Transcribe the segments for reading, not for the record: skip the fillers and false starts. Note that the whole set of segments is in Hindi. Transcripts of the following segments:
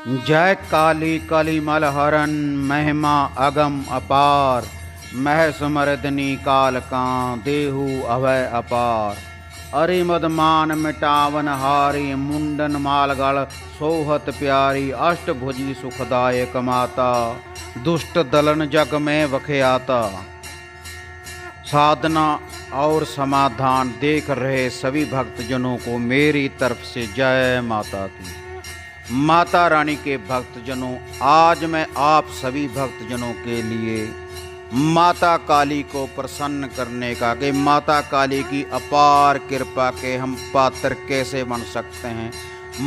जय काली कली मलहरन महिमा अगम अपार। महस मर्दनी काल का देहु अभय अपार। अरि मदमान मिटावन हारी मुंडन मालगढ़ सोहत प्यारी। अष्टभुजी सुखदायक माता दुष्ट दलन जग में वख्याता। साधना और समाधान देख रहे सभी भक्तजनों को मेरी तरफ से जय माता की। माता रानी के भक्तजनों, आज मैं आप सभी भक्तजनों के लिए माता काली को प्रसन्न करने का कि माता काली की अपार कृपा के हम पात्र कैसे बन सकते हैं।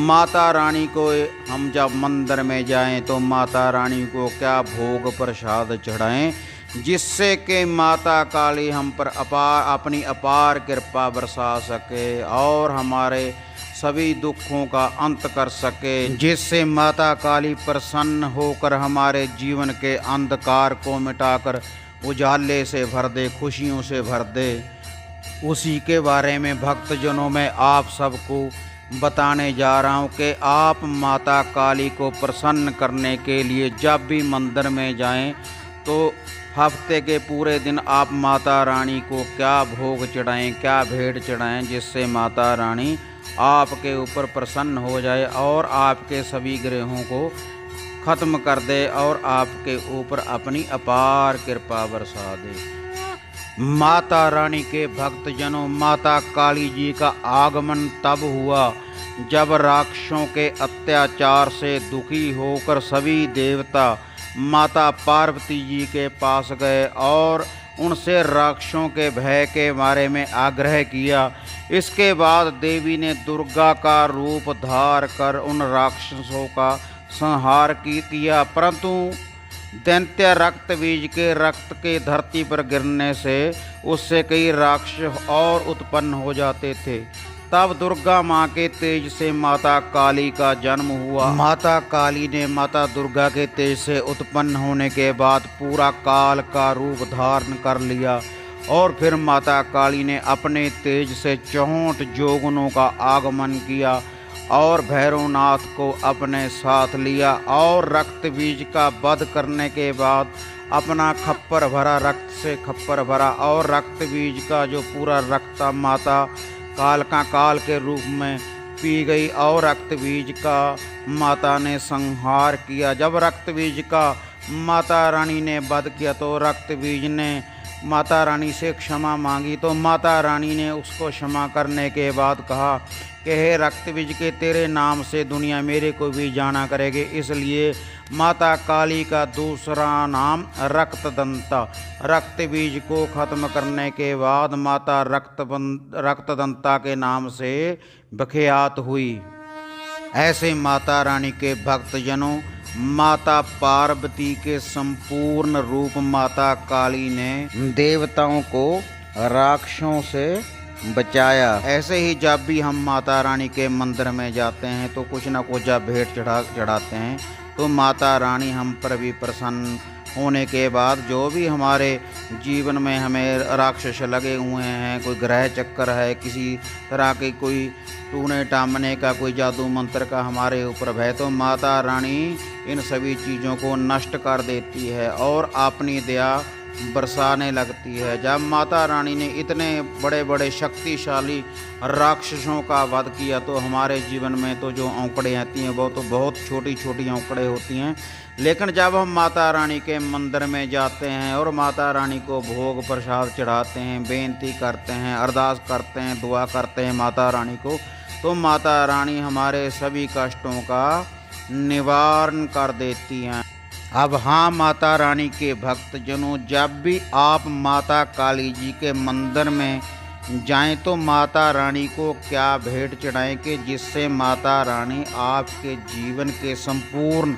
माता रानी को हम जब मंदिर में जाएं तो माता रानी को क्या भोग प्रसाद चढ़ाएं जिससे कि माता काली हम पर अपनी अपार कृपा बरसा सके और हमारे सभी दुखों का अंत कर सके, जिससे माता काली प्रसन्न होकर हमारे जीवन के अंधकार को मिटाकर उजाले से भर दे, खुशियों से भर दे। उसी के बारे में भक्तजनों में आप सबको बताने जा रहा हूँ कि आप माता काली को प्रसन्न करने के लिए जब भी मंदिर में जाएं तो हफ्ते के पूरे दिन आप माता रानी को क्या भोग चढ़ाएं, क्या भेंट चढ़ाएं जिससे माता रानी आपके ऊपर प्रसन्न हो जाए और आपके सभी ग्रहों को ख़त्म कर दे और आपके ऊपर अपनी अपार कृपा बरसा दे। माता रानी के भक्तजनों, माता काली जी का आगमन तब हुआ जब राक्षसों के अत्याचार से दुखी होकर सभी देवता माता पार्वती जी के पास गए और उनसे राक्षसों के भय के बारे में आग्रह किया। इसके बाद देवी ने दुर्गा का रूप धार कर उन राक्षसों का संहार किया, परंतु दैत्य रक्त बीज के रक्त के धरती पर गिरने से उससे कई राक्षस और उत्पन्न हो जाते थे। तब दुर्गा माँ के तेज से माता काली का जन्म हुआ। माता काली ने माता दुर्गा के तेज से उत्पन्न होने के बाद पूरा काल का रूप धारण कर लिया और फिर माता काली ने अपने तेज से 64 जोगनों का आगमन किया और भैरवनाथ को अपने साथ लिया और रक्त बीज का वध करने के बाद अपना खप्पर भरा, रक्त से खप्पर भरा और रक्त बीज का जो पूरा रक्त माता काल के रूप में पी गई और रक्त बीज का माता ने संहार किया। जब रक्त बीज का माता रानी ने वध किया तो रक्त बीज ने माता रानी से क्षमा मांगी, तो माता रानी ने उसको क्षमा करने के बाद कहा कि हे रक्त बीज के तेरे नाम से दुनिया मेरे को भी जाना करेगी। इसलिए माता काली का दूसरा नाम रक्तदंता। रक्त बीज को खत्म करने के बाद माता रक्तदंता के नाम से विख्यात हुई। ऐसे माता रानी के भक्तजनों, माता पार्वती के संपूर्ण रूप माता काली ने देवताओं को राक्षसों से बचाया। ऐसे ही जब भी हम माता रानी के मंदिर में जाते हैं तो कुछ ना कुछ जब भेंट चढ़ाते हैं तो माता रानी हम पर भी प्रसन्न होने के बाद जो भी हमारे जीवन में हमें राक्षस लगे हुए हैं, कोई ग्रह चक्कर है, किसी तरह की कोई टूने टामने का कोई जादू मंत्र का हमारे ऊपर भय, तो माता रानी इन सभी चीज़ों को नष्ट कर देती है और अपनी दया बरसाने लगती है। जब माता रानी ने इतने बड़े बड़े शक्तिशाली राक्षसों का वध किया तो हमारे जीवन में तो जो औंकड़ें आती हैं वो तो बहुत छोटी छोटी औंकड़ें होती हैं, लेकिन जब हम माता रानी के मंदिर में जाते हैं और माता रानी को भोग प्रसाद चढ़ाते हैं, बेनती करते हैं, अरदास करते हैं, दुआ करते हैं माता रानी को, तो माता रानी हमारे सभी कष्टों का निवारण कर देती हैं। अब हाँ माता रानी के भक्तजनों, जब भी आप माता काली जी के मंदिर में जाएं तो माता रानी को क्या भेंट चढ़ाएं कि जिससे माता रानी आपके जीवन के संपूर्ण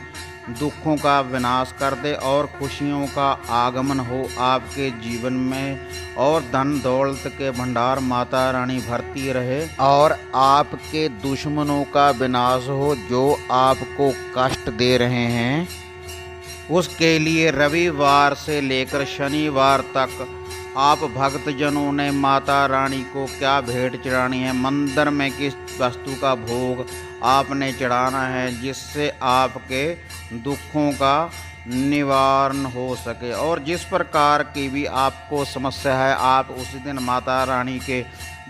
दुखों का विनाश कर दे और खुशियों का आगमन हो आपके जीवन में और धन दौलत के भंडार माता रानी भरती रहे और आपके दुश्मनों का विनाश हो जो आपको कष्ट दे रहे हैं। उसके लिए रविवार से लेकर शनिवार तक आप भक्तजनों ने माता रानी को क्या भेंट चढ़ानी है, मंदिर में किस वस्तु का भोग आपने चढ़ाना है, जिससे आपके दुखों का निवारण हो सके। और जिस प्रकार की भी आपको समस्या है, आप उस दिन माता रानी के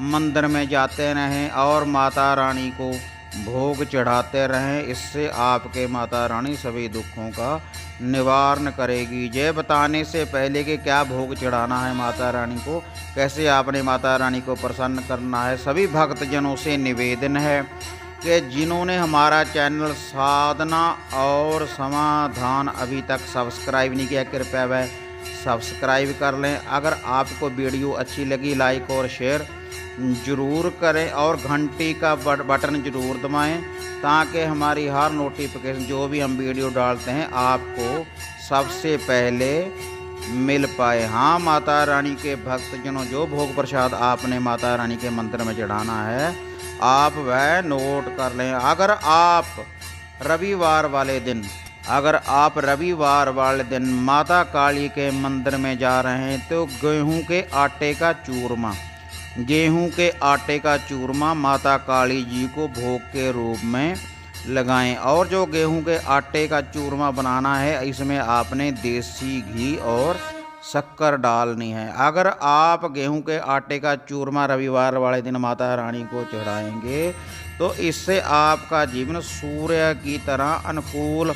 मंदिर में जाते रहें और माता रानी को भोग चढ़ाते रहें। इससे आपके माता रानी सभी दुखों का निवारण करेगी। यह बताने से पहले कि क्या भोग चढ़ाना है माता रानी को, कैसे आपने माता रानी को प्रसन्न करना है, सभी भक्तजनों से निवेदन है कि जिन्होंने हमारा चैनल साधना और समाधान अभी तक सब्सक्राइब नहीं किया, कृपया वह सब्सक्राइब कर लें। अगर आपको वीडियो अच्छी लगी, लाइक और शेयर ज़रूर करें और घंटी का बटन ज़रूर दबाएं, ताकि हमारी हर नोटिफिकेशन जो भी हम वीडियो डालते हैं आपको सबसे पहले मिल पाए। हाँ, माता रानी के भक्तजनों, जो भोग प्रसाद आपने माता रानी के मंदिर में चढ़ाना है, आप वह नोट कर लें। अगर आप रविवार वाले दिन माता काली के मंदिर में जा रहे हैं तो गेहूं के आटे का चूरमा माता काली जी को भोग के रूप में लगाएं। और जो गेहूं के आटे का चूरमा बनाना है, इसमें आपने देसी घी और शक्कर डालनी है। अगर आप गेहूं के आटे का चूरमा रविवार वाले दिन माता रानी को चढ़ाएंगे तो इससे आपका जीवन सूर्य की तरह अनुकूल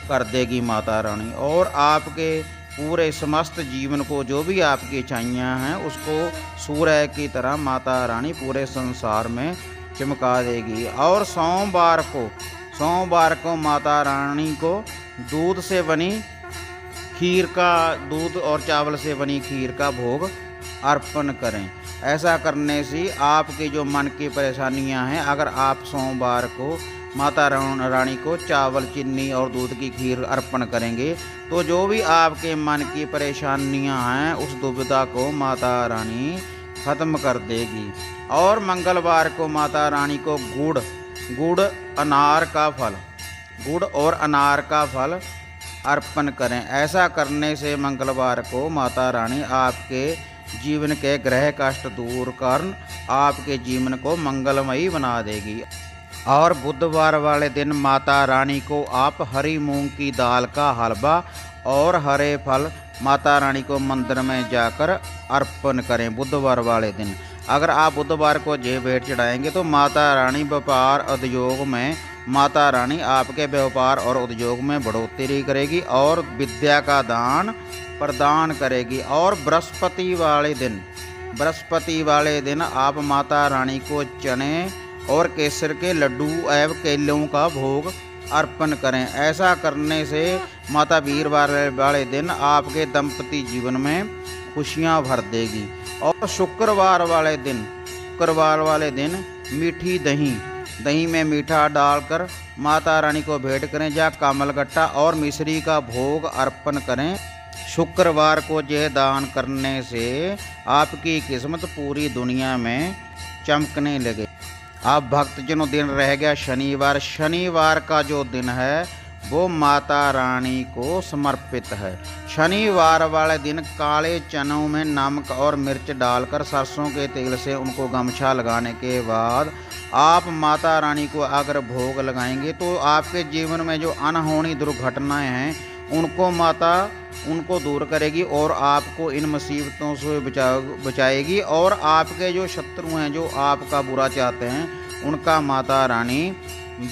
कर देगी माता रानी, और आपके पूरे समस्त जीवन को, जो भी आपकी इच्छाइयाँ हैं, उसको सूर्य की तरह माता रानी पूरे संसार में चमका देगी। और सोमवार को माता रानी को दूध और चावल से बनी खीर का भोग अर्पण करें। ऐसा करने से आपकी जो मन की परेशानियां हैं, अगर आप सोमवार को माता रानी को चावल, चीनी और दूध की खीर अर्पण करेंगे तो जो भी आपके मन की परेशानियां हैं, उस दुविधा को माता रानी ख़त्म कर देगी। और मंगलवार को माता रानी को गुड़ और अनार का फल अर्पण करें। ऐसा करने से मंगलवार को माता रानी आपके जीवन के ग्रह कष्ट दूर कर आपके जीवन को मंगलमयी बना देगी। और बुधवार वाले दिन माता रानी को आप हरी मूंग की दाल का हलवा और हरे फल माता रानी को मंदिर में जाकर अर्पण करें। बुधवार वाले दिन अगर आप बुधवार को ये भेंट चढ़ाएंगे तो माता रानी माता रानी आपके व्यापार और उद्योग में बढ़ोतरी करेगी और विद्या का दान प्रदान करेगी। और बृहस्पति वाले दिन आप माता रानी को चने और केसर के लड्डू एवं केलों का भोग अर्पण करें। ऐसा करने से माता वीरवार वाले दिन आपके दंपति जीवन में खुशियां भर देगी। और शुक्रवार वाले दिन मीठी दही में मीठा डालकर माता रानी को भेंट करें या कमलगट्टा और मिश्री का भोग अर्पण करें। शुक्रवार को यह दान करने से आपकी किस्मत पूरी दुनिया में चमकने लगे। अब भक्तजनों, दिन रह गया शनिवार का जो दिन है वो माता रानी को समर्पित है। शनिवार वाले दिन काले चनों में नमक और मिर्च डालकर सरसों के तेल से उनको गमछा लगाने के बाद आप माता रानी को अगर भोग लगाएंगे तो आपके जीवन में जो अनहोनी दुर्घटनाएं हैं उनको माता दूर करेगी और आपको इन मुसीबतों से बचाएगी। और आपके जो शत्रु हैं, जो आपका बुरा चाहते हैं, उनका माता रानी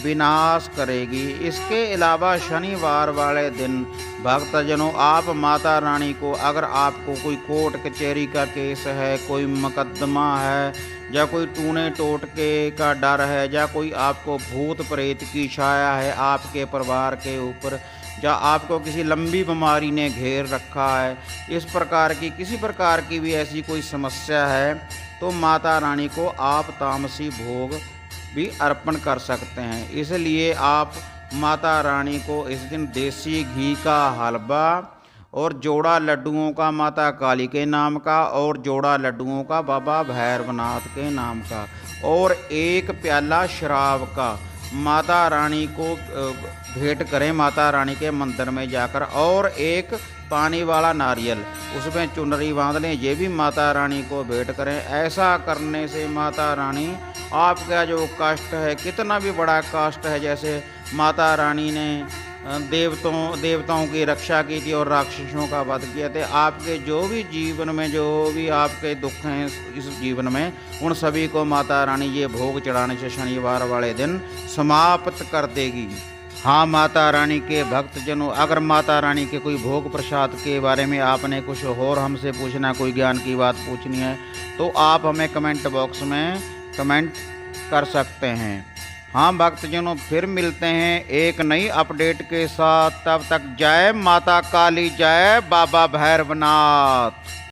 विनाश करेगी। इसके अलावा शनिवार वाले दिन भक्तजनों, आप माता रानी को, अगर आपको कोई कोर्ट कचहरी का केस है, कोई मुकदमा है, या कोई टूने टोटके का डर है, या कोई आपको भूत प्रेत की छाया है आपके परिवार के ऊपर, या आपको किसी लंबी बीमारी ने घेर रखा है, इस प्रकार की किसी प्रकार की भी ऐसी कोई समस्या है तो माता रानी को आप तामसी भोग भी अर्पण कर सकते हैं। इसलिए आप माता रानी को इस दिन देसी घी का हलवा और जोड़ा लड्डुओं का माता काली के नाम का और जोड़ा लड्डुओं का बाबा भैरवनाथ के नाम का और एक प्याला शराब का माता रानी को भेंट करें माता रानी के मंदिर में जाकर, और एक पानी वाला नारियल उसमें चुनरी बांध लें, ये भी माता रानी को भेंट करें। ऐसा करने से माता रानी आपका जो कष्ट है, कितना भी बड़ा कष्ट है, जैसे माता रानी ने देवताओं की रक्षा की थी और राक्षसों का वध किया था, आपके जो भी जीवन में जो भी आपके दुख हैं इस जीवन में, उन सभी को माता रानी ये भोग चढ़ाने से शनिवार वाले दिन समाप्त कर देगी। हाँ माता रानी के भक्तजनों, अगर माता रानी के कोई भोग प्रसाद के बारे में आपने कुछ और हमसे पूछना, कोई ज्ञान की बात पूछनी है, तो आप हमें कमेंट बॉक्स में कमेंट कर सकते हैं। हाँ भक्तजनों, फिर मिलते हैं एक नई अपडेट के साथ। तब तक जय माता काली, जय बाबा भैरवनाथ।